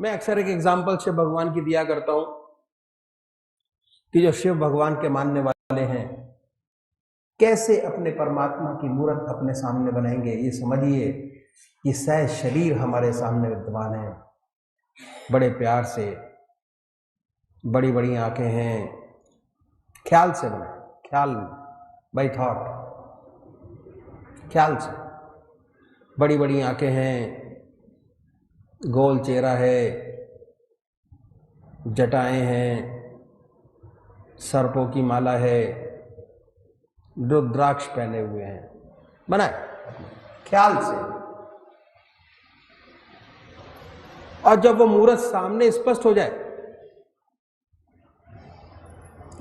मैं अक्सर एक एग्जाम्पल शिव भगवान की दिया करता हूं कि जो शिव भगवान के मानने वाले हैं कैसे अपने परमात्मा की मूर्त अपने सामने बनाएंगे। ये समझिए कि सह शरीर हमारे सामने विद्यमान है, बड़े प्यार से, बड़ी बड़ी आंखें हैं, ख्याल से बनाए, ख्याल बाई थॉट, ख्याल से, बड़ी बड़ी आंखें हैं, गोल चेहरा है, जटाएं हैं, सर्पों की माला है, रुद्राक्ष पहने हुए हैं, बनाए ख्याल से। और जब वो मूर्त सामने स्पष्ट हो जाए,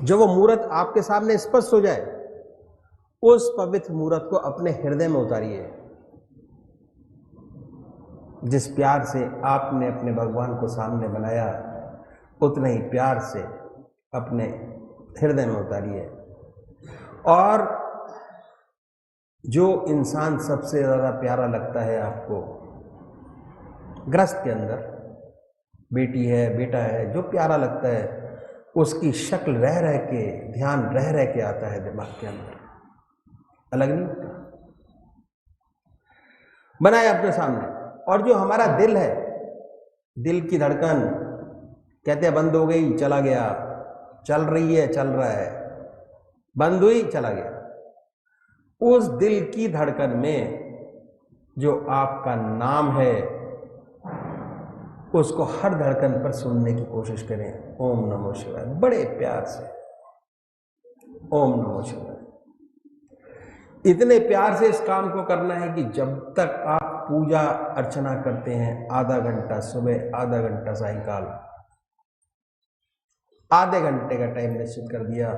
जब वो मूर्त आपके सामने स्पष्ट हो जाए, उस पवित्र मूर्त को अपने हृदय में उतारिए। जिस प्यार से आपने अपने भगवान को सामने बनाया, उतने ही प्यार से अपने हृदय में उतारिए। और जो इंसान सबसे ज्यादा प्यारा लगता है आपको ग्रस्त के अंदर, बेटी है, बेटा है, जो प्यारा लगता है, उसकी शक्ल रह रह के, ध्यान रह रह के आता है दिमाग के अंदर, अलग नहीं होता। बनाए अपने सामने। और जो हमारा दिल है, दिल की धड़कन कहते हैं बंद हो गई, चला गया, चल रही है, चल रहा है, बंद हुई, चला गया। उस दिल की धड़कन में जो आपका नाम है, उसको हर धड़कन पर सुनने की कोशिश करें। ओम नमो शिवाय, बड़े प्यार से ओम नमो शिवाय। इतने प्यार से इस काम को करना है कि जब तक आप पूजा अर्चना करते हैं, आधा घंटा सुबह, आधा घंटा सायंकाल, आधे घंटे का टाइम निश्चित कर दिया।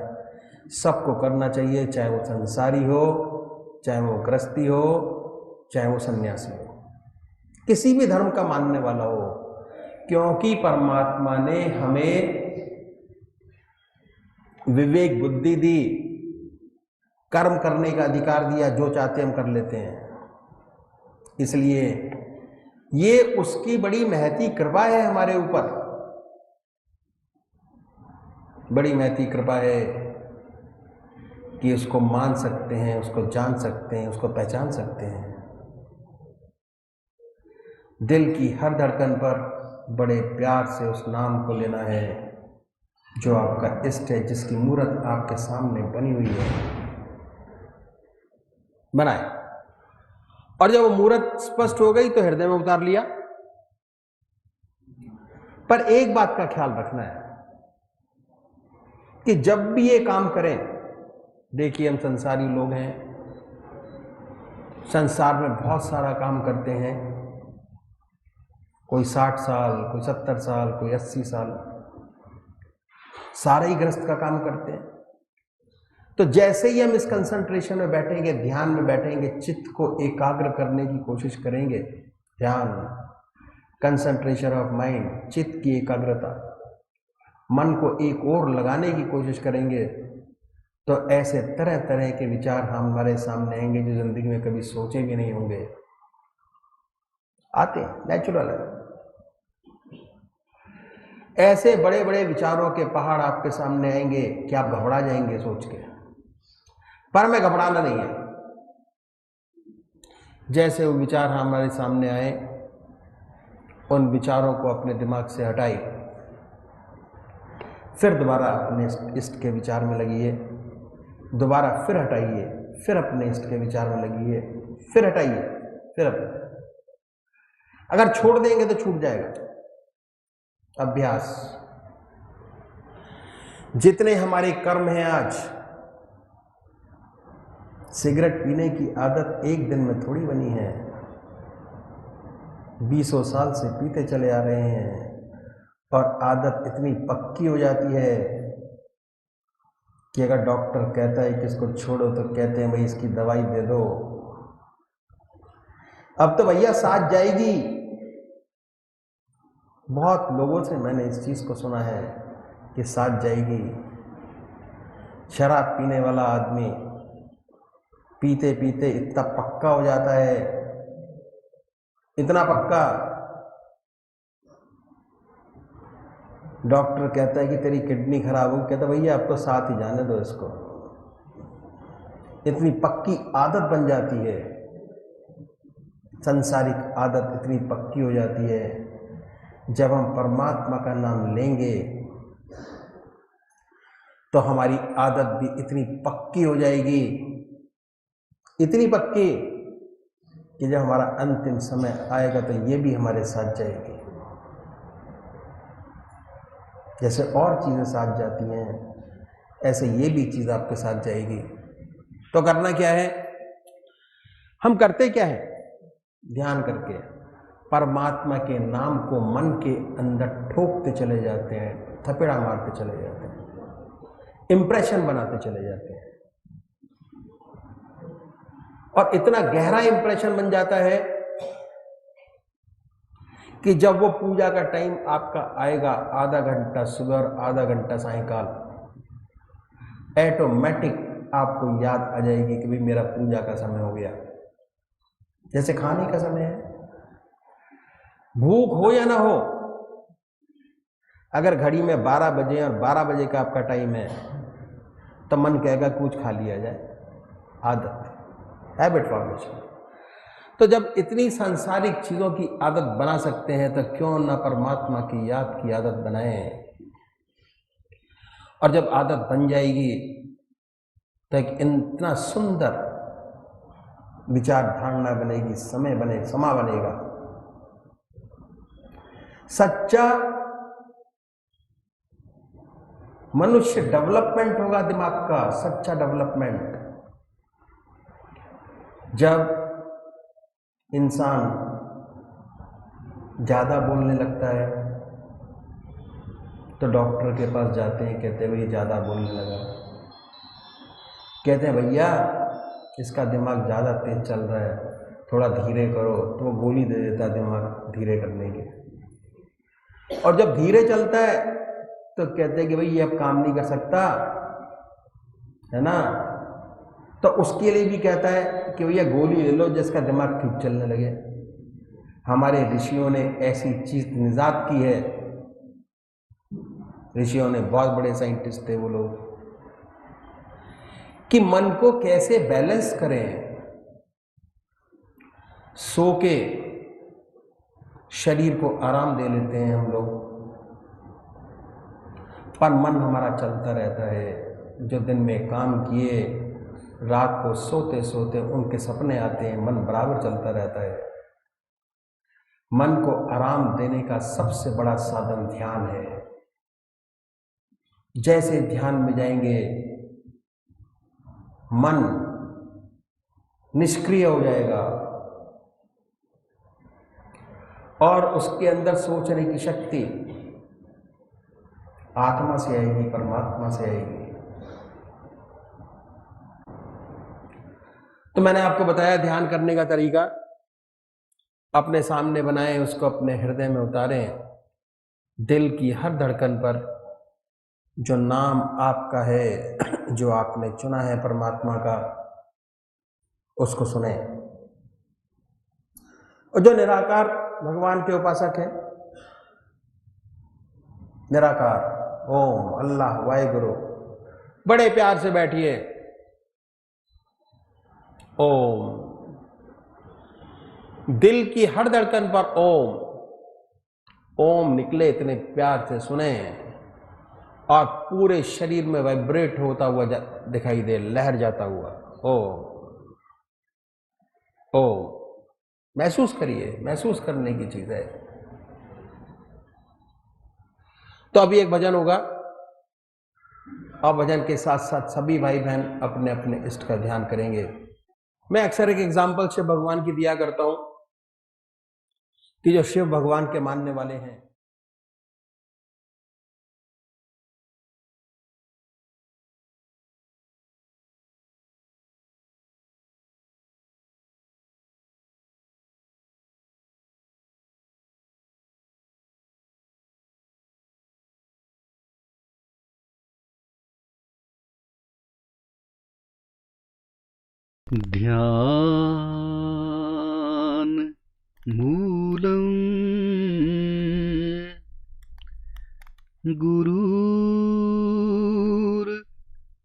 सबको करना चाहिए, चाहे वो संसारी हो, चाहे वो गृहस्थी हो, चाहे वो सन्यासी हो, किसी भी धर्म का मानने वाला हो, क्योंकि परमात्मा ने हमें विवेक बुद्धि दी, कर्म करने का अधिकार दिया, जो चाहते हम कर लेते हैं। इसलिए ये उसकी बड़ी महती कृपा है हमारे ऊपर, बड़ी महती कृपा है कि उसको मान सकते हैं, उसको जान सकते हैं, उसको पहचान सकते हैं। दिल की हर धड़कन पर बड़े प्यार से उस नाम को लेना है जो आपका इष्ट है, जिसकी मूर्त आपके सामने बनी हुई है, बनाए। और जब वो मूर्त स्पष्ट हो गई तो हृदय में उतार लिया। पर एक बात का ख्याल रखना है कि जब भी ये काम करें, देखिए हम संसारी लोग हैं, संसार में बहुत सारा काम करते हैं, कोई 60 साल, कोई 70 साल, कोई 80 साल, सारे ही गृहस्थ का काम करते हैं। तो जैसे ही हम इस कंसंट्रेशन में बैठेंगे, ध्यान में बैठेंगे, चित्त को एकाग्र करने की कोशिश करेंगे, ध्यान, कंसंट्रेशन ऑफ माइंड, चित्त की एकाग्रता, मन को एक ओर लगाने की कोशिश करेंगे, तो ऐसे तरह तरह के विचार हमारे सामने आएंगे जो जिंदगी में कभी सोचे भी नहीं होंगे। आते, नेचुरल है। ऐसे बड़े बड़े विचारों के पहाड़ आपके सामने आएंगे कि आप घबरा जाएंगे सोच के। पर मैं घबराना नहीं है। जैसे वो विचार हमारे सामने आए, उन विचारों को अपने दिमाग से हटाइए, फिर दोबारा अपने इष्ट के विचार में लगिए, दोबारा फिर हटाइए, फिर अपने इष्ट के विचार में लगिए, फिर हटाइए, फिर अपने। अगर छोड़ देंगे तो छूट जाएगा। अभ्यास। जितने हमारे कर्म हैं आज, सिगरेट पीने की आदत एक दिन में थोड़ी बनी है, 20 साल से पीते चले आ रहे हैं, और आदत इतनी पक्की हो जाती है कि अगर डॉक्टर कहता है कि इसको छोड़ो तो कहते हैं भाई इसकी दवाई दे दो। अब तो भैया साथ जाएगी। बहुत लोगों से मैंने इस चीज को सुना है कि साथ जाएगी। शराब पीने वाला आदमी पीते पीते इतना पक्का हो जाता है, इतना पक्का डॉक्टर कहता है कि तेरी किडनी खराब हो, कहता भैया अब तो साथ ही जाने दो इसको। इतनी पक्की आदत बन जाती है, संसारिक आदत इतनी पक्की हो जाती है। जब हम परमात्मा का नाम लेंगे तो हमारी आदत भी इतनी पक्की हो जाएगी, इतनी पक्की कि जब हमारा अंतिम समय आएगा तो ये भी हमारे साथ जाएगी। जैसे और चीज़ें साथ जाती हैं ऐसे ये भी चीज़ आपके साथ जाएगी। तो करना क्या है, हम करते क्या है, ध्यान करके परमात्मा के नाम को मन के अंदर ठोकते चले जाते हैं, थपेड़ा मारते चले जाते हैं, इंप्रेशन बनाते चले जाते हैं। और इतना गहरा इंप्रेशन बन जाता है कि जब वो पूजा का टाइम आपका आएगा, आधा घंटा सुबह और आधा घंटा सायंकाल, ऑटोमेटिक आपको याद आ जाएगी कि भाई मेरा पूजा का समय हो गया। जैसे खाने का समय है, भूख हो या ना हो, अगर घड़ी में 12 बजे और 12 बजे का आपका टाइम है तो मन कहेगा कुछ खा लिया जाए। आदत, हैबिट फॉर्मेशन। तो जब इतनी सांसारिक चीज़ों की आदत बना सकते हैं तो क्यों ना परमात्मा की याद की आदत बनाएं। और जब आदत बन जाएगी तो एक इतना सुंदर विचार धारणा बनेगी, समा बनेगा। सच्चा मनुष्य डेवलपमेंट होगा दिमाग का, सच्चा डेवलपमेंट। जब इंसान ज्यादा बोलने लगता है तो डॉक्टर के पास जाते हैं, कहते हैं भाई ज्यादा बोलने लगा। कहते हैं भैया इसका दिमाग ज़्यादा तेज चल रहा है, थोड़ा धीरे करो, तो वो गोली दे देता है दिमाग धीरे करने के। और जब धीरे चलता है तो कहते हैं कि भाई ये अब काम नहीं कर सकता, है ना, तो उसके लिए भी कहता है कि भैया गोली ले लो जिसका दिमाग ठीक चलने लगे। हमारे ऋषियों ने ऐसी चीज निजात की है। ऋषियों ने, बहुत बड़े साइंटिस्ट थे वो लोग, कि मन को कैसे बैलेंस करें। सो के शरीर को आराम दे लेते हैं हम लोग, पर मन हमारा चलता रहता है। जो दिन में काम किए, रात को सोते सोते उनके सपने आते हैं, मन बराबर चलता रहता है। मन को आराम देने का सबसे बड़ा साधन ध्यान है। जैसे ध्यान में जाएंगे मन निष्क्रिय हो जाएगा और उसके अंदर सोचने की शक्ति आत्मा से आएगी, परमात्मा से आएगी। तो मैंने आपको बताया ध्यान करने का तरीका। अपने सामने बनाएं, उसको अपने हृदय में उतारें। दिल की हर धड़कन पर जो नाम आपका है, जो आपने चुना है परमात्मा का, उसको सुने। और जो निराकार भगवान के उपासक हैं, निराकार ओम, अल्लाह, वाहिगुरु, बड़े प्यार से बैठिए। ओम, दिल की हर धड़कन पर ओम ओम निकले, इतने प्यार से सुने और पूरे शरीर में वाइब्रेट होता हुआ दिखाई दे, लहर जाता हुआ। ओम ओम महसूस करिए, महसूस करने की चीज है। तो अभी एक भजन होगा और भजन के साथ साथ सभी भाई बहन अपने अपने इष्ट का ध्यान करेंगे। मैं अक्सर एक एग्जाम्पल शिव भगवान की दिया करता हूं कि जो शिव भगवान के मानने वाले हैं, ध्यान मूलम् गुरुर्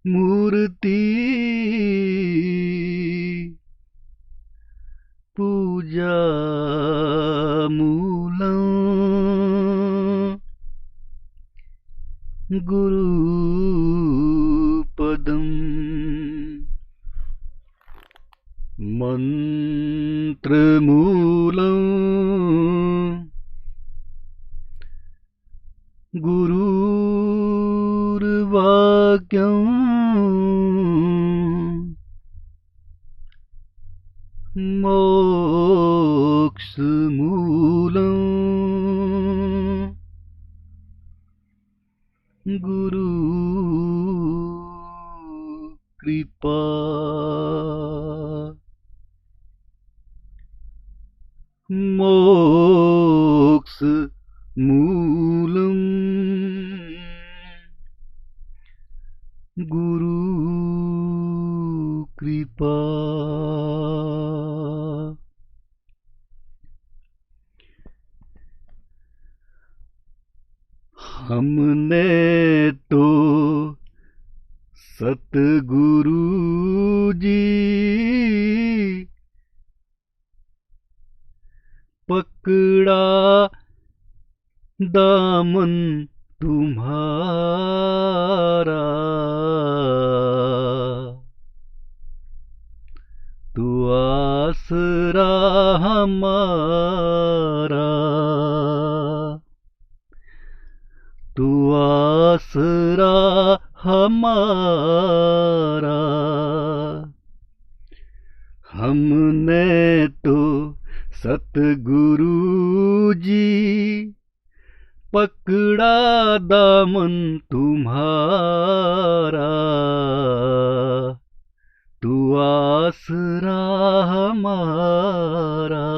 मूर्ति पूजा मूलम् गुरुपदम् मंत्रमूलम् गुरुर्वाक्यम् मोक्षमूलम् गुरु कृपा मोक्षमूलम् गुरु कृपा। हमने तो सतगुरु जी पकड़ा दामन तुम्हारा, तू आसरा हमारा, तू आसरा हमारा। हमने तो सतगुरु जी पकड़ा दामन तुम्हारा, तू आसरा हमारा,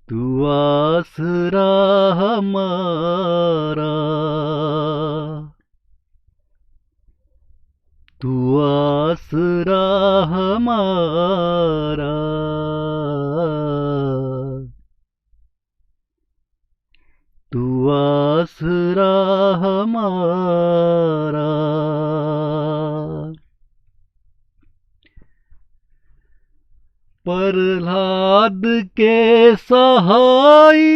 तू आसरा हमारा, तू आसरा हमारा, तू आसरा हमारा। प्रहलाद के सहाई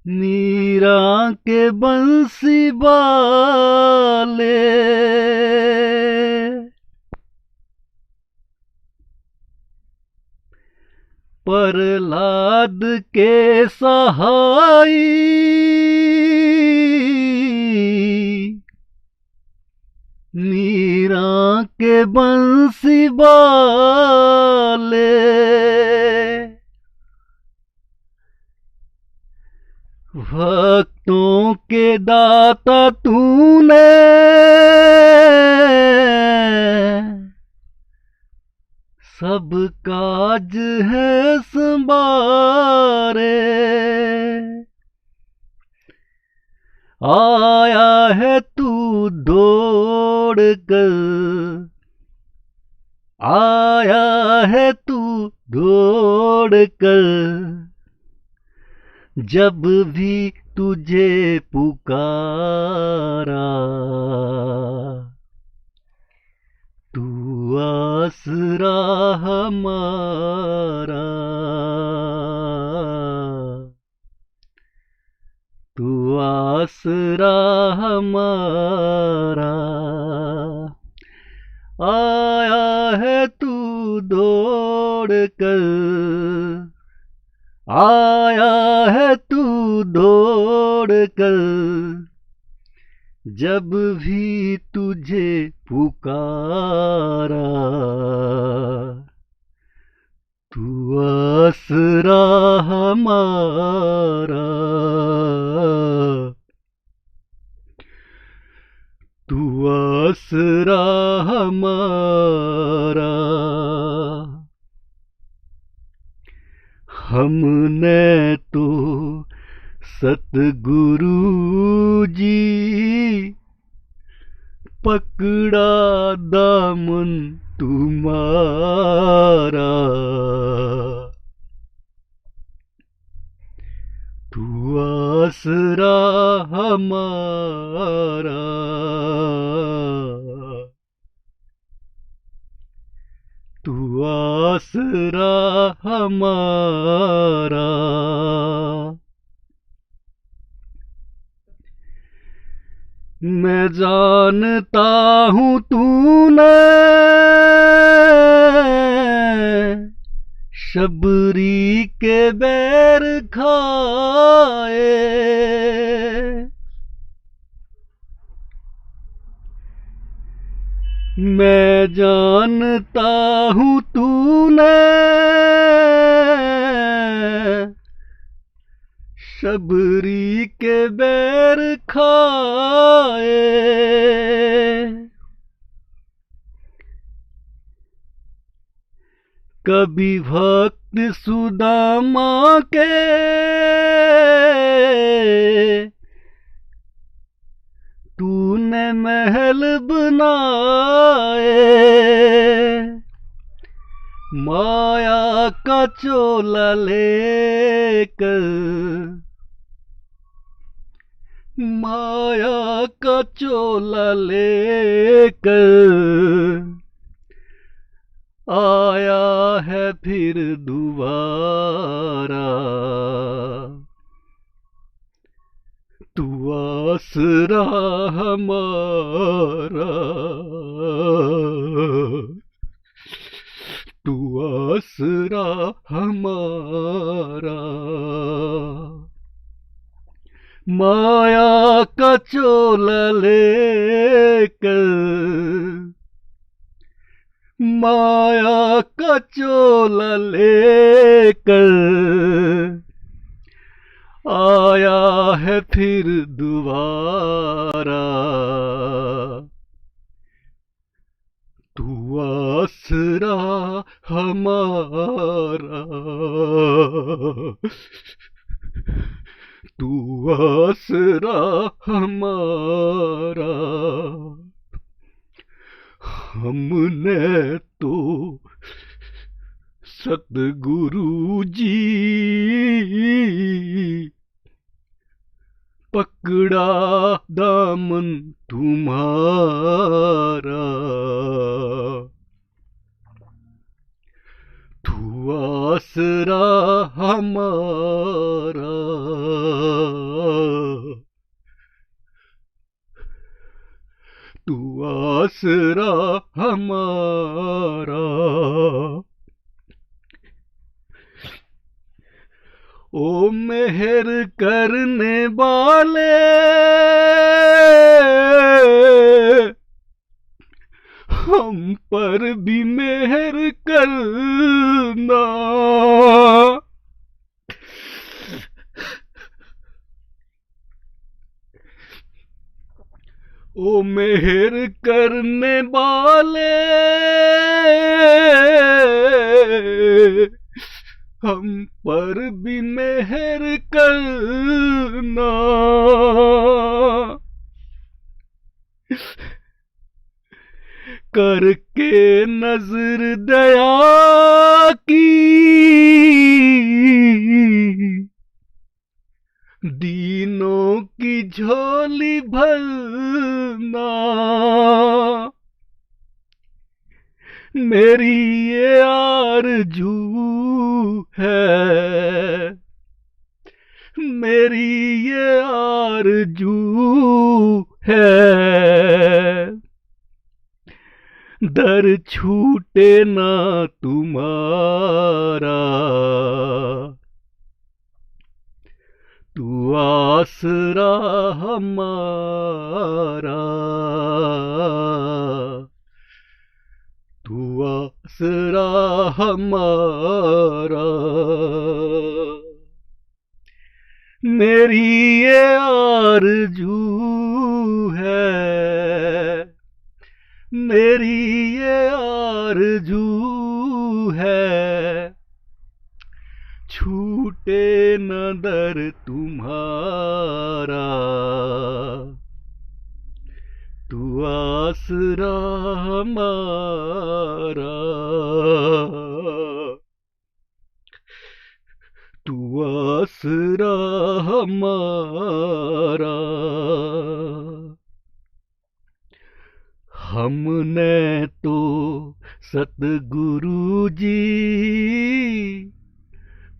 मीरा के बंसी वाले, प्रहलाद के सहाई मीरा के बंसी वाले, भक्तों के दाता तूने सब काज है संभारे। आया है तू दौड़ कर, आया है तू दौड़ कर, जब भी तुझे पुकारा, तू आसरा हमारा, तू आसरा हमारा। आया है तू दौड़ कर, आया है तू दौड़ कर, जब भी तुझे पुकारा, तू आसरा हमारा, तू आसरा हमारा। हमने तो सतगुरु जी पकड़ा दामन तुम्हारा, तू आसरा हमारा, तू आसरा हमारा। मैं जानता हूँ तूने शबरी के बैर खाए, मैं जानता हूँ तूने शबरी के बैर खाए। कभी भक्त सुदामा के तूने महल बनाए, माया का चोला लेकर, माया का चोला लेकर आया है फिर दोबारा। तू आसरा हमारा, तू आसरा हमारा। माया का चोला लेकर, माया का चोला लेकर आया है फिर दोबारा। तू आसरा हमारा, तू आसरा हमारा। हमने तो सतगुरु जी पकड़ा दामन तुम्हारा। तू आसरा हमारा, तू आसरा हमारा। ओ मेहर करने वाले हम पर भी मेहर करना। ओ मेहर करने वाले हम पर भी मेहर करना। करके नजर दया की दीनों की झोली भरना। मेरी ये आरज़ू है, मेरी ये आरज़ू है, दर छूटे ना तुम्हारा। तू आसरा हमारा, तू आसरा हमारा। मेरी ये आरज़ू है, मेरी ये आरज़ू है, छूटे न दर तुम्हारा। तू आसरा हमारा, तू आसरा हमारा। हमने तो सतगुरु जी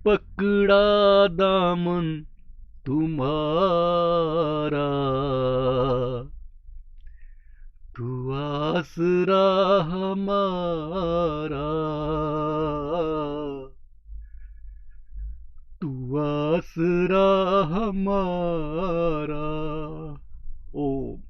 पकड़ा दामन तुम्हारा, तू आसरा हमारा, तू आसरा हमारा। ओम।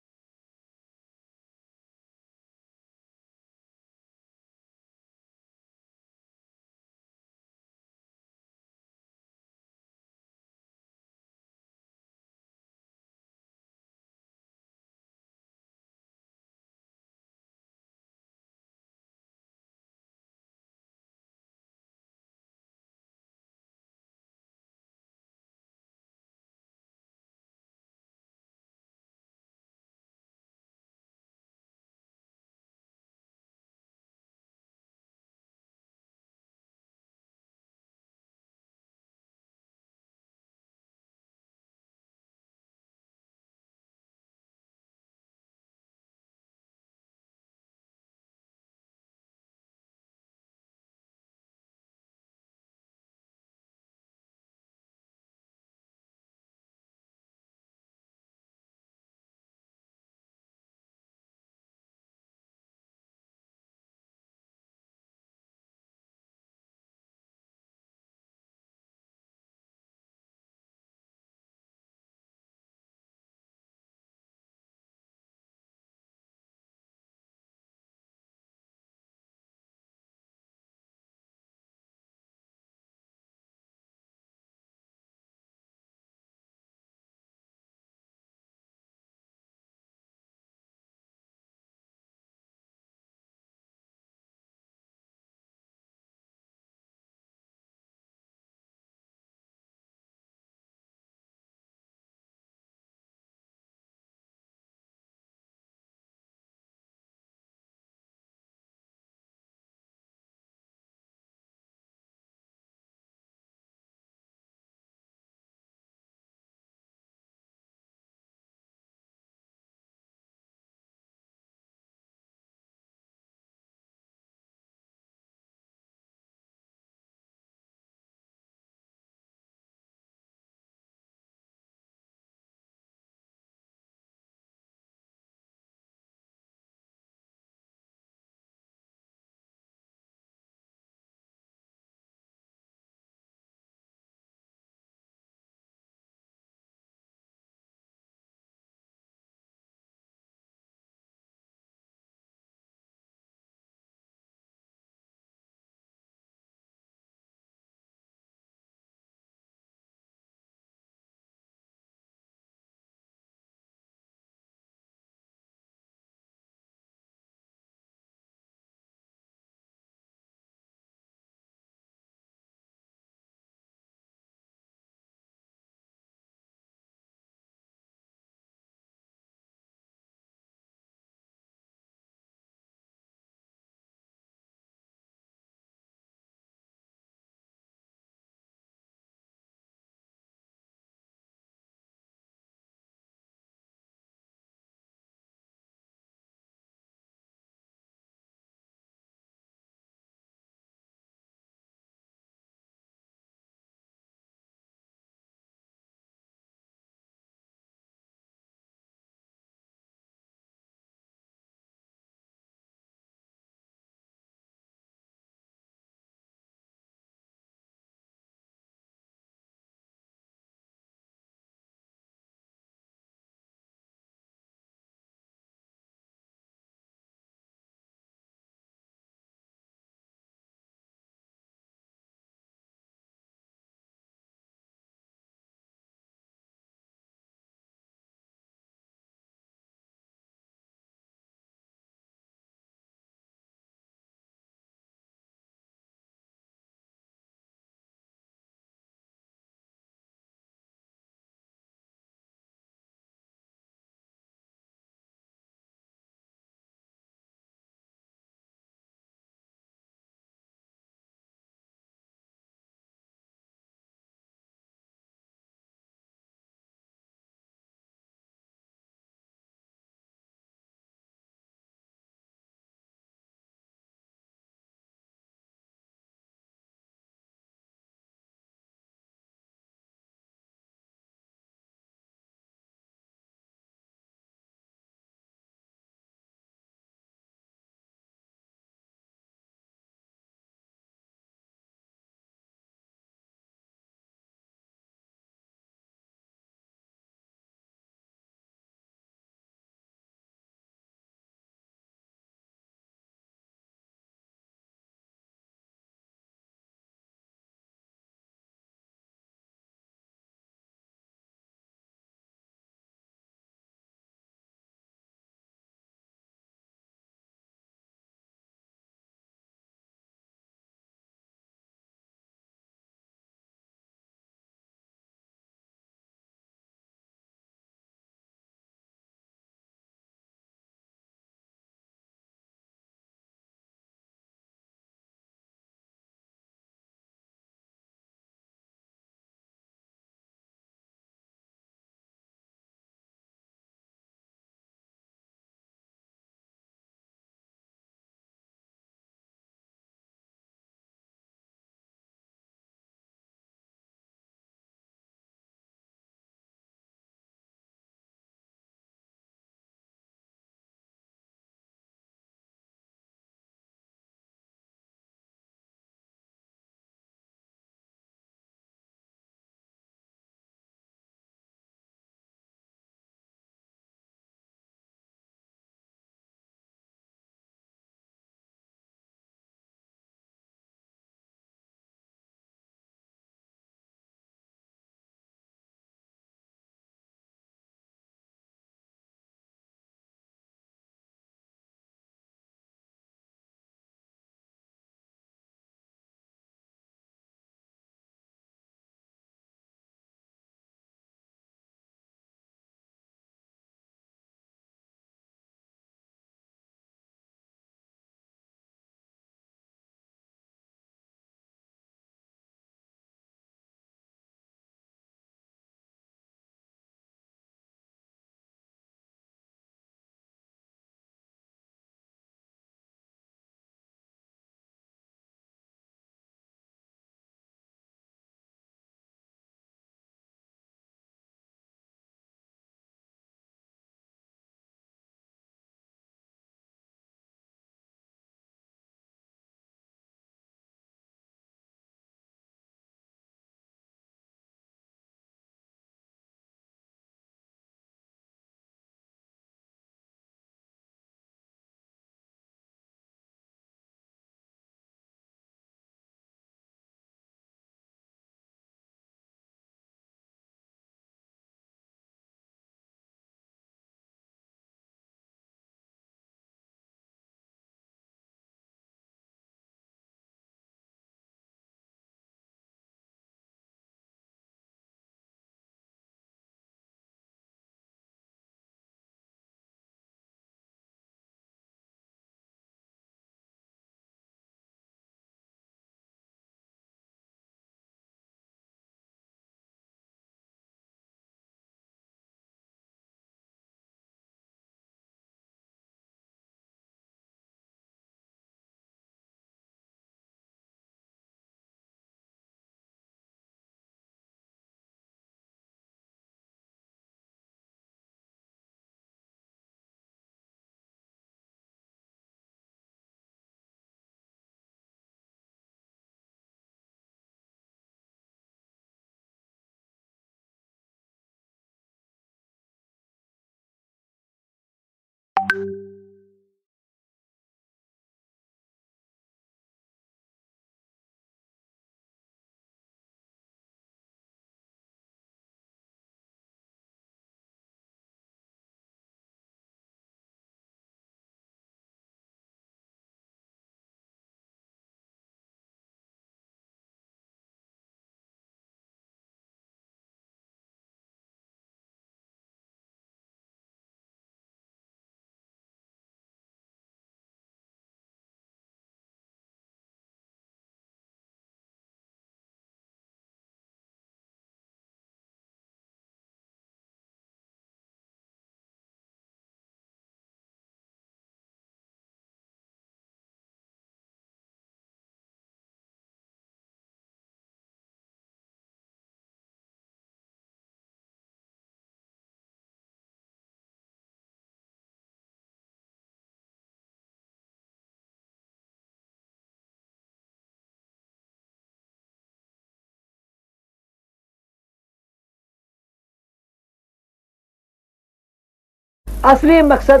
असली मकसद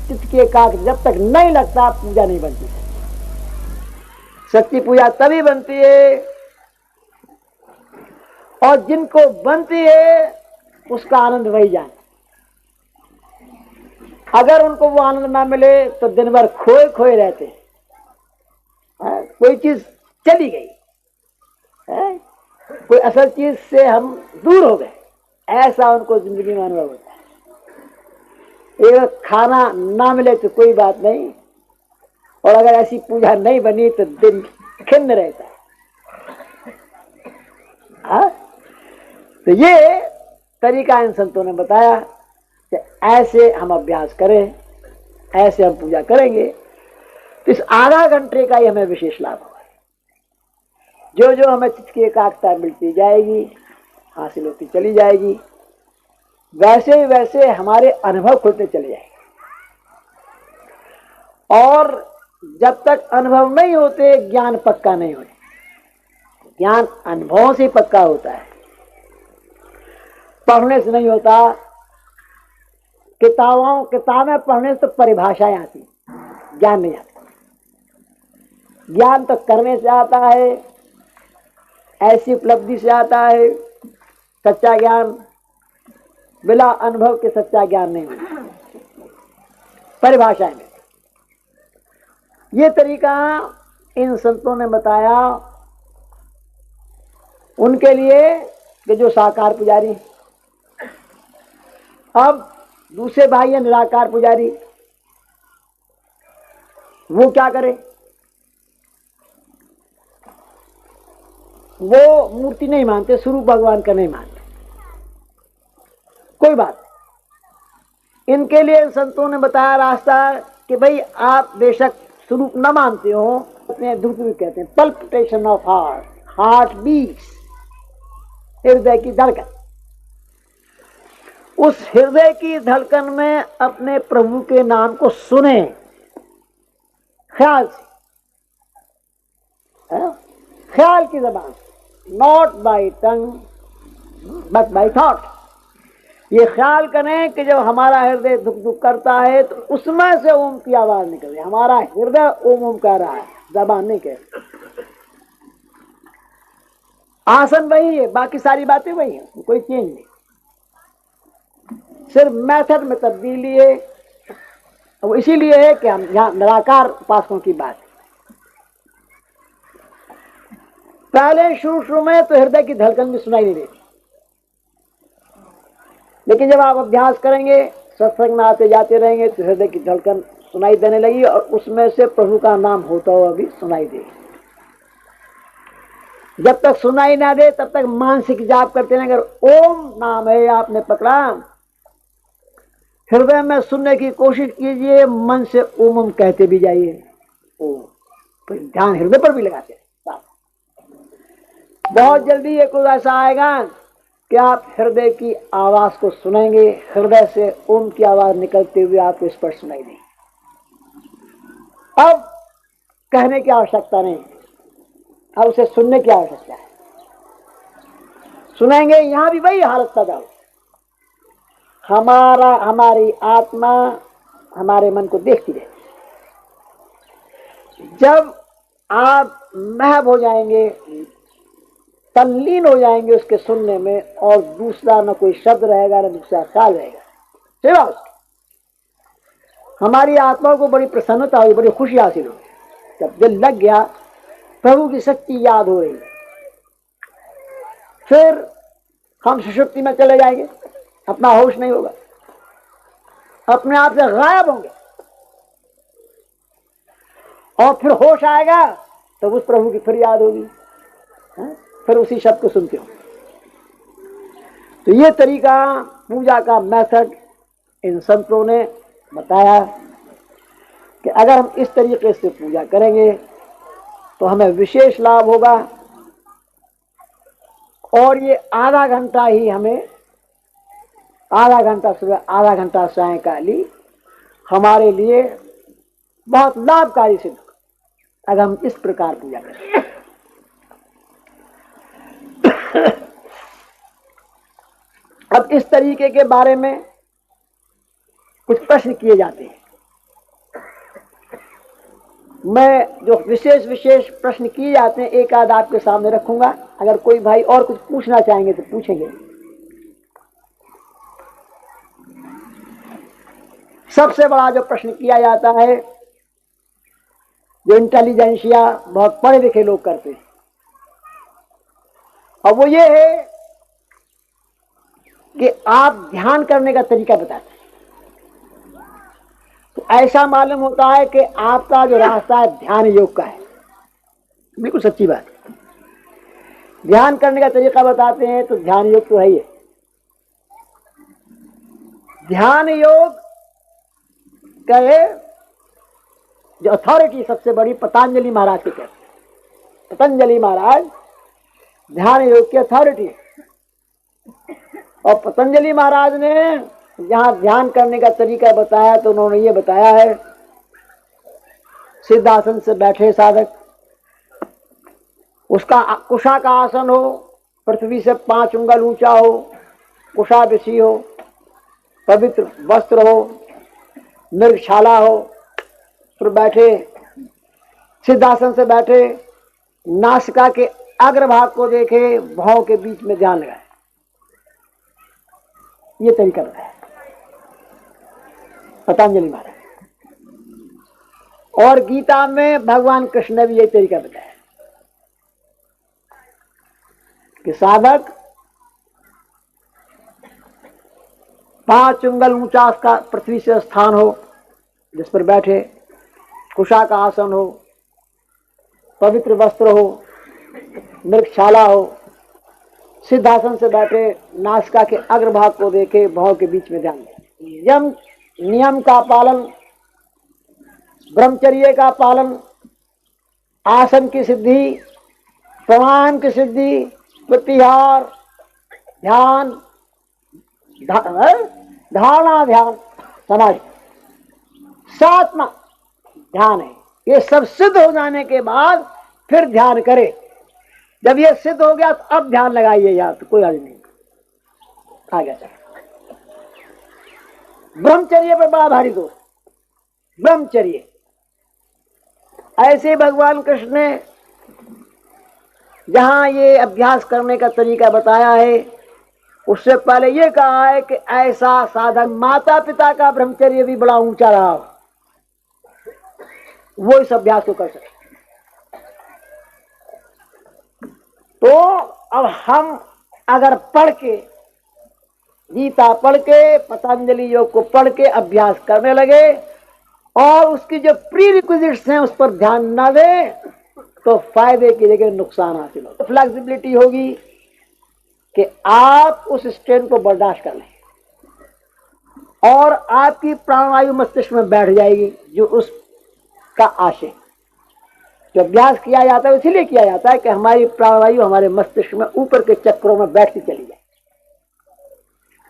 चित्त की एकाग्रता जब तक नहीं लगता पूजा नहीं बनती। सच्ची पूजा तभी बनती है और जिनको बनती है उसका आनंद वही जाने। अगर उनको वो आनंद ना मिले तो दिन भर खोए खोए रहते हैं। कोई चीज चली गई है, कोई असल चीज से हम दूर हो गए, ऐसा उनको जिंदगी में अनुभव होता है। एक खाना ना मिले तो कोई बात नहीं, और अगर ऐसी पूजा नहीं बनी तो दिन खिन्न रहता है। तो ये तरीका इन संतों ने बताया कि ऐसे हम अभ्यास करें, ऐसे हम पूजा करेंगे तो इस आधा घंटे का ही हमें विशेष लाभ होगा। जो जो हमें चित्त की एकाग्रता मिलती जाएगी, हासिल होती चली जाएगी, वैसे ही वैसे हमारे अनुभव खुलते चले जाएंगे। और जब तक अनुभव नहीं होते ज्ञान पक्का नहीं होता। ज्ञान अनुभवों से पक्का होता है, पढ़ने से नहीं होता। किताबें पढ़ने से तो परिभाषाएं आती, ज्ञान नहीं आता। ज्ञान तो करने से आता है, ऐसी उपलब्धि से आता है। सच्चा ज्ञान बिना अनुभव के सच्चा ज्ञान नहीं होता, परिभाषाएं में। ये तरीका इन संतों ने बताया उनके लिए कि जो साकार पुजारी। अब दूसरे भाई है निराकार पुजारी, वो क्या करे? वो मूर्ति नहीं मानते, स्वरूप भगवान का नहीं मानते, कोई बात नहीं। इनके लिए इन संतों ने बताया रास्ता कि भाई आप बेशक स्वरूप न मानते हो, अपने दुख कहते हैं palpitation of heart, heart beats, हृदय की धड़कन। उस हृदय की धड़कन में अपने प्रभु के नाम को सुने ख्याल से, ख्याल की जबान, not by tongue but by thought. ये ख्याल करें कि जब हमारा हृदय दुख दुख करता है तो उसमें से ओम की आवाज निकल रही है। हमारा हृदय ओम ओम कह रहा है, जबान नहीं कह रही। आसन वही है, बाकी सारी बातें वही है, कोई चेंज नहीं, सिर्फ मेथड में तब्दीली है। वो इसीलिए है कि हम यहाँ निराकार उपासकों की बात है। पहले शुरू में तो हृदय की धड़कन भी सुनाई नहीं देती, लेकिन जब आप अभ्यास करेंगे, सत्संग में आते जाते रहेंगे तो हृदय की धड़कन सुनाई देने लगी और उसमें से प्रभु का नाम होता हुआ भी सुनाई देगा। जब तक सुनाई ना दे तब तक मानसिक जाप करते हैं। अगर ओम नाम है आपने पकड़ा, हृदय में सुनने की कोशिश कीजिए, मन से ओम ओम कहते भी जाइए, ओम, तो ध्यान हृदय पर भी लगाते हैं। बहुत जल्दी ये कुछ ऐसा आएगा कि आप हृदय की आवाज को सुनेंगे, हृदय से ओम की आवाज निकलते हुए आपको स्पष्ट सुनाई देगी। अब कहने की आवश्यकता नहीं, अब उसे सुनने की आवश्यकता है। सुनेंगे, यहां भी वही हालत पैदा हो। हमारी आत्मा हमारे मन को देखती रहती। जब आप महव हो जाएंगे, तल्लीन हो जाएंगे उसके सुनने में, और दूसरा न कोई शब्द रहेगा न दूसरा ख्याल रहेगा, सिवा उसके, हमारी आत्मा को बड़ी प्रसन्नता हुई, बड़ी खुशी हासिल हुई। जब दिल लग गया, प्रभु की शक्ति याद हो रही है, फिर हम सुषुप्ति में चले जाएंगे, अपना होश नहीं होगा, अपने आप से गायब होंगे, और फिर होश आएगा तो उस प्रभु की फिर याद होगी, फिर उसी शब्द को सुनते हो। तो ये तरीका, पूजा का मेथड इन संतों ने बताया कि अगर हम इस तरीके से पूजा करेंगे तो हमें विशेष लाभ होगा। और ये आधा घंटा ही हमें, आधा घंटा सुबह आधा घंटा सायंकाली हमारे लिए बहुत लाभकारी सिद्ध होगा अगर हम इस प्रकार पूजा करें। अब इस तरीके के बारे में कुछ प्रश्न किए जाते हैं। मैं जो विशेष विशेष प्रश्न किए जाते हैं एक आध आपके सामने रखूंगा। अगर कोई भाई और कुछ पूछना चाहेंगे तो पूछेंगे। सबसे बड़ा जो प्रश्न किया जाता है, जो इंटेलिजेंसिया बहुत पढ़े लिखे लोग करते हैं, और वो ये है कि आप ध्यान करने का तरीका बताते हैं। तो ऐसा मालूम होता है कि आपका जो रास्ता है ध्यान योग का है। बिल्कुल सच्ची बात है। ध्यान करने का तरीका बताते हैं तो ध्यान योग तो है ही है। ध्यान योग का जो अथॉरिटी सबसे बड़ी पतंजलि महाराज की कहते हैं। पतंजलि महाराज ध्यान योग की अथॉरिटी है। और पतंजलि महाराज ने जहां ध्यान करने का तरीका बताया तो उन्होंने ये बताया है, सिद्धासन से बैठे साधक, उसका कुशा का आसन हो, पृथ्वी से 5 उंगल ऊंचा हो, कुशा बिछी हो, पवित्र वस्त्र हो, मृगशाला हो, फिर बैठे सिद्धासन से बैठे, नासिका के अग्रभाग को देखे, भौं के बीच में ध्यान लगाए। ये तरीका बताया पतंजलि महाराज। और गीता में भगवान कृष्ण ने भी यही तरीका बताया कि साधक 5 उंगल ऊंचा उसका पृथ्वी से स्थान हो, जिस पर बैठे, कुशा का आसन हो, पवित्र वस्त्र हो, मृगशाला हो, सिद्धासन से बैठे, नासिका के अग्रभाग को देखे, भौं के बीच में ध्यान दें। नियम का पालन, ब्रह्मचर्य का पालन, आसन की सिद्धि, प्राणायाम की सिद्धि, प्रत्याहार, ध्यान, धारणा ध्यान, समाधि, 7वां ध्यान है। ये सब सिद्ध हो जाने के बाद फिर ध्यान करे। जब ये सिद्ध हो गया तो अब ध्यान लगाइए यार, तो कोई अर्ज नहीं। आ गया चल। ब्रह्मचर्य पर बड़ा भारी दोष। ब्रह्मचर्य ऐसे भगवान कृष्ण ने जहां ये अभ्यास करने का तरीका बताया है, उससे पहले ये कहा है कि ऐसा साधक, माता पिता का ब्रह्मचर्य भी बड़ा ऊंचा रहा, वो इस अभ्यास को कर सके। तो अब हम अगर पढ़ के, गीता पढ़ के, पतंजलि योग को पढ़ के अभ्यास करने लगे और उसकी जो प्री रिक्विजिट्स हैं उस पर ध्यान न दें तो फायदे की जगह नुकसान हासिल होगा। फ्लेक्सिबिलिटी होगी कि आप उस स्ट्रेन को बर्दाश्त कर लें और आपकी प्राणवायु मस्तिष्क में बैठ जाएगी, जो उसका आशय। जो अभ्यास किया जाता है इसीलिए किया जाता है कि हमारी प्राणवायु हमारे मस्तिष्क में ऊपर के चक्रों में बैठती चली जाए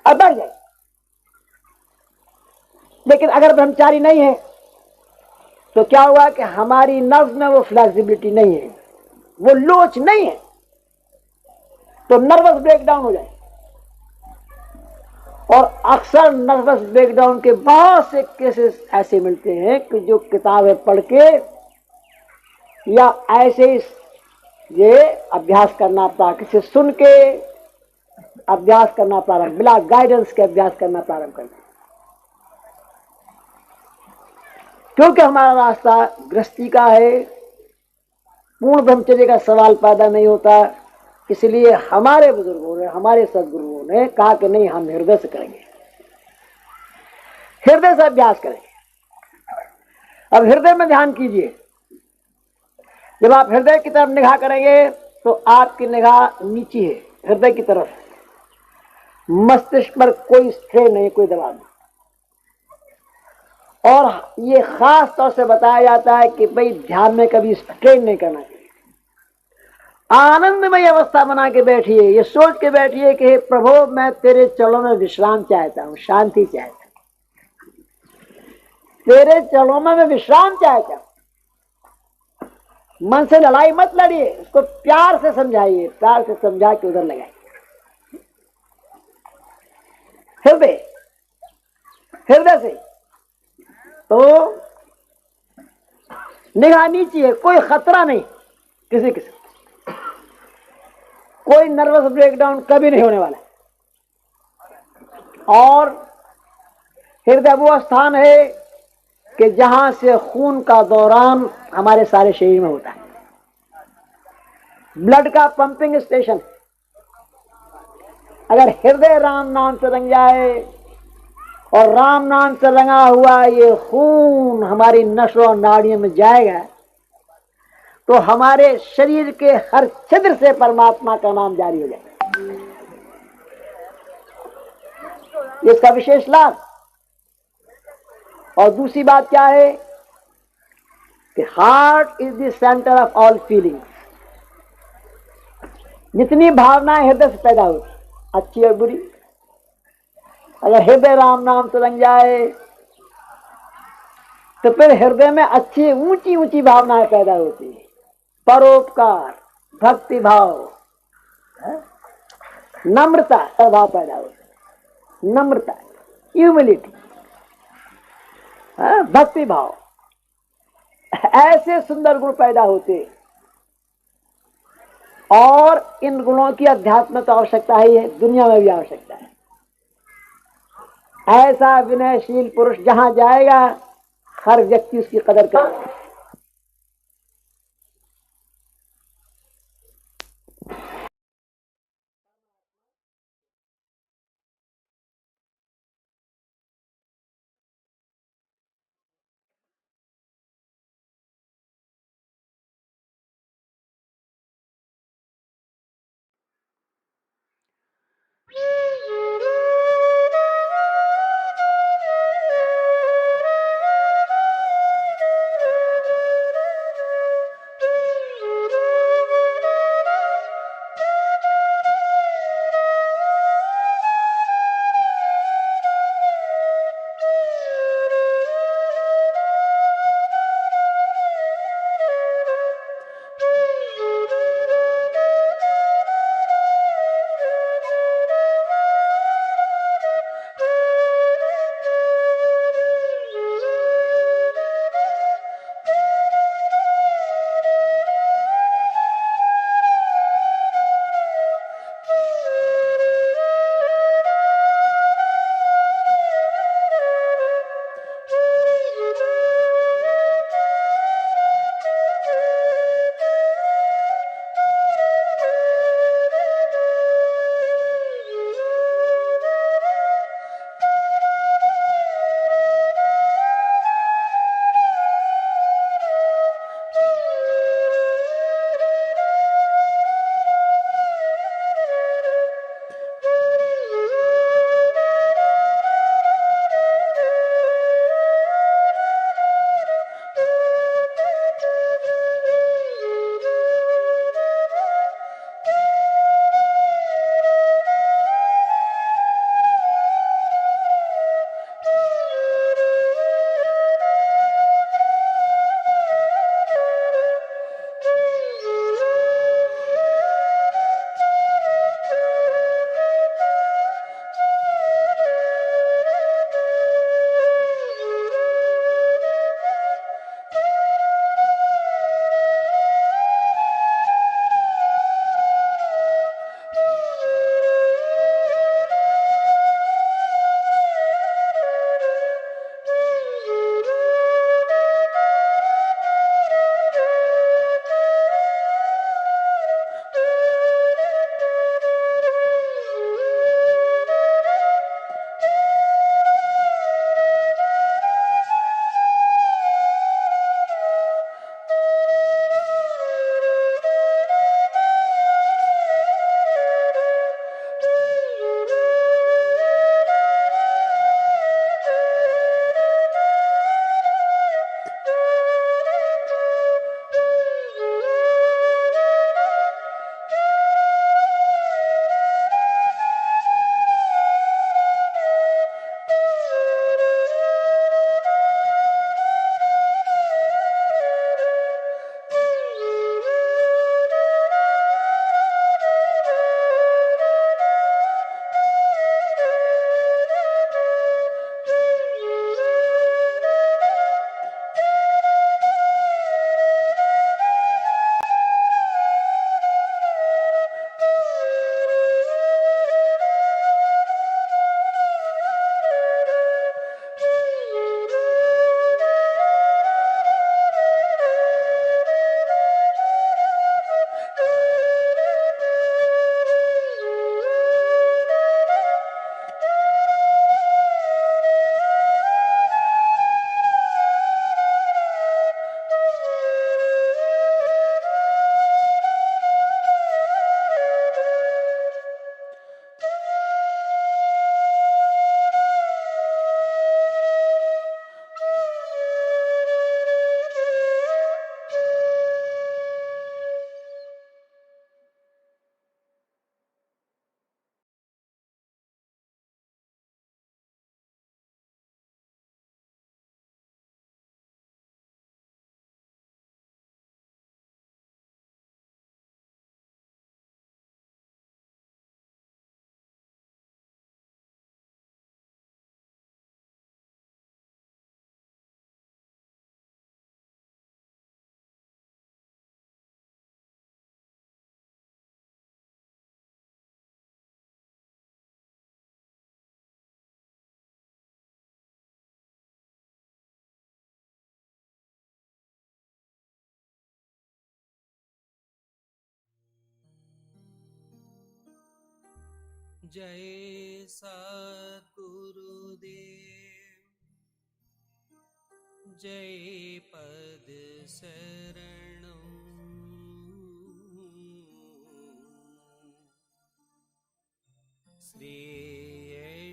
और बढ़ जाए। लेकिन अगर ब्रह्मचारी नहीं है तो क्या हुआ कि हमारी नर्व में वो फ्लेक्सिबिलिटी नहीं है, वो लोच नहीं है, तो नर्वस ब्रेकडाउन हो जाए। और अक्सर नर्वस ब्रेकडाउन के बहुत से केसेस ऐसे मिलते हैं कि जो किताबें पढ़ के या ऐसे ही ये अभ्यास करना पड़ा, किसी सुन के अभ्यास करना प्रारंभ, बिना गाइडेंस के अभ्यास करना प्रारंभ करते। क्योंकि हमारा रास्ता गृहस्थी का है, पूर्ण ब्रह्मचर्य का सवाल पैदा नहीं होता, इसलिए हमारे बुजुर्गों ने, हमारे सदगुरुओं ने कहा कि नहीं, हम हृदय से करेंगे, हृदय से अभ्यास करेंगे। अब हृदय में ध्यान कीजिए। जब आप हृदय की तरफ निगाह करेंगे तो आपकी निगाह नीचे है, हृदय की तरफ। मस्तिष्क पर कोई स्ट्रेन नहीं, कोई दबाव नहीं। और ये खास तौर से बताया जाता है कि भाई ध्यान में कभी स्ट्रेन नहीं करना चाहिए। आनंदमय अवस्था बना के बैठिए, ये सोच के बैठिए कि हे प्रभु, मैं तेरे चरणों में विश्राम चाहता हूं, शांति चाहता हूं, तेरे चरणों में मैं विश्राम चाहता हूं। मन से लड़ाई मत लड़िए, उसको प्यार से समझाइए, प्यार से समझा के उधर लगाइए। हृदय, हृदय से तो निगाह नीची है, कोई खतरा नहीं किसी किसी, कोई नर्वस ब्रेकडाउन कभी नहीं होने वाला। और हृदय वो स्थान है कि जहां से खून का दौरान हमारे सारे शरीर में होता है, ब्लड का पंपिंग स्टेशन। अगर हृदय राम नाम से रंग जाए और राम नाम से रंगा हुआ ये खून हमारी नसों और नाड़ियों में जाएगा तो हमारे शरीर के हर छिद्र से परमात्मा का नाम जारी हो जाएगा। इसका विशेष लाभ। और दूसरी बात क्या है कि heart is the centre of all feelings. जितनी भावनाएं हृदय से पैदा होती, अच्छी और बुरी, अगर हृदय राम नाम से रंग जाए तो फिर हृदय में अच्छी ऊंची ऊंची भावनाएं पैदा होती है। परोपकार, भक्ति भाव, नम्रता भाव पैदा होता है। नम्रता, ह्यूमिलिटी, भक्ति भाव, ऐसे सुंदर गुण पैदा होते। और इन गुणों की अध्यात्म में तो आवश्यकता ही है, दुनिया में भी आवश्यकता है। ऐसा विनयशील पुरुष जहां जाएगा हर व्यक्ति उसकी कदर करेगा। जय सद्गुरुदेव जय पद शरणं श्री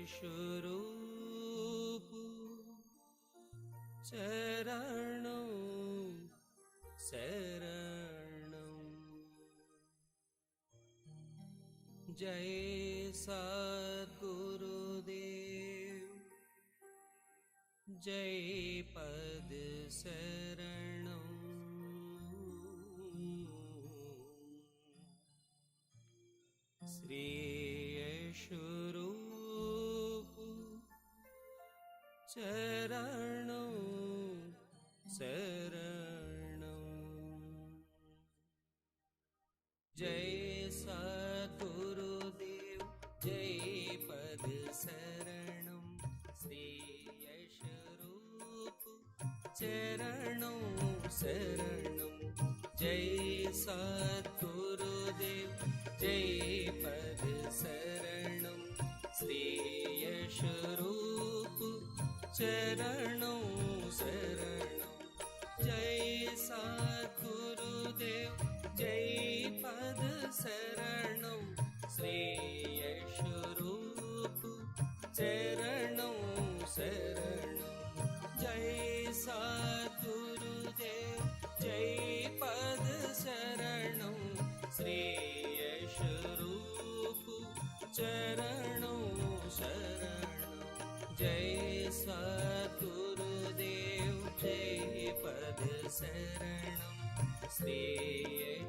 स्वरूप चरणं शरणं जय सद्गुरुदेव जय पद शरणं श्री स्वरूप चरणं शरणं जय सद्गुरुदेव जय पद शरणं श्री स्वरूप चरणं शरणं जय सद्गुरुदेव जय पद शरणं श्री स्वरूप चरणं शरणं जय सद्गुरुदेव जय पद शरणं श्री स्वरूप चरणं शरणं जय सद्गुरुदेव जय पद शरणं श्री स्वरूप चरणं शरणं जय सद्गुरुदेव जय पद शरणं श्री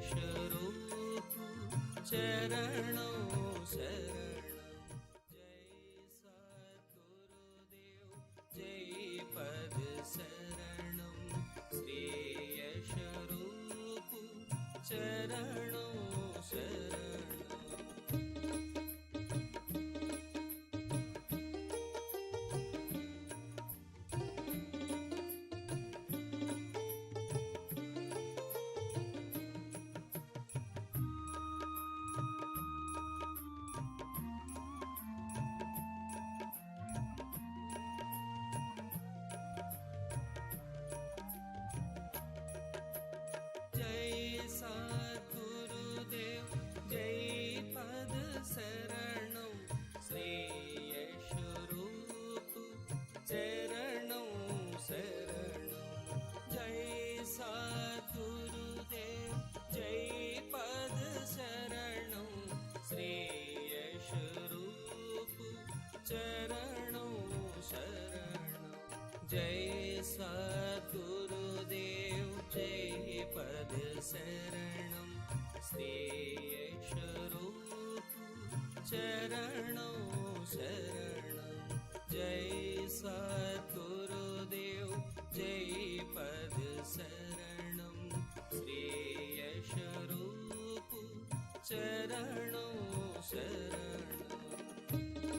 स्वरूप चरणं शरणं जय सद्गुरुदेव जय पद शरणं श्री स्वरूप चरणं शरणं सद्गुरुदेव जय पद शरणं श्री स्वरूप चरणं शरणं जय सद्गुरुदेव जय पद शरणं श्री स्वरूप चरणं शरणं जय सद्गुरुदेव जय पद शरणं श्री स्वरूप चरणं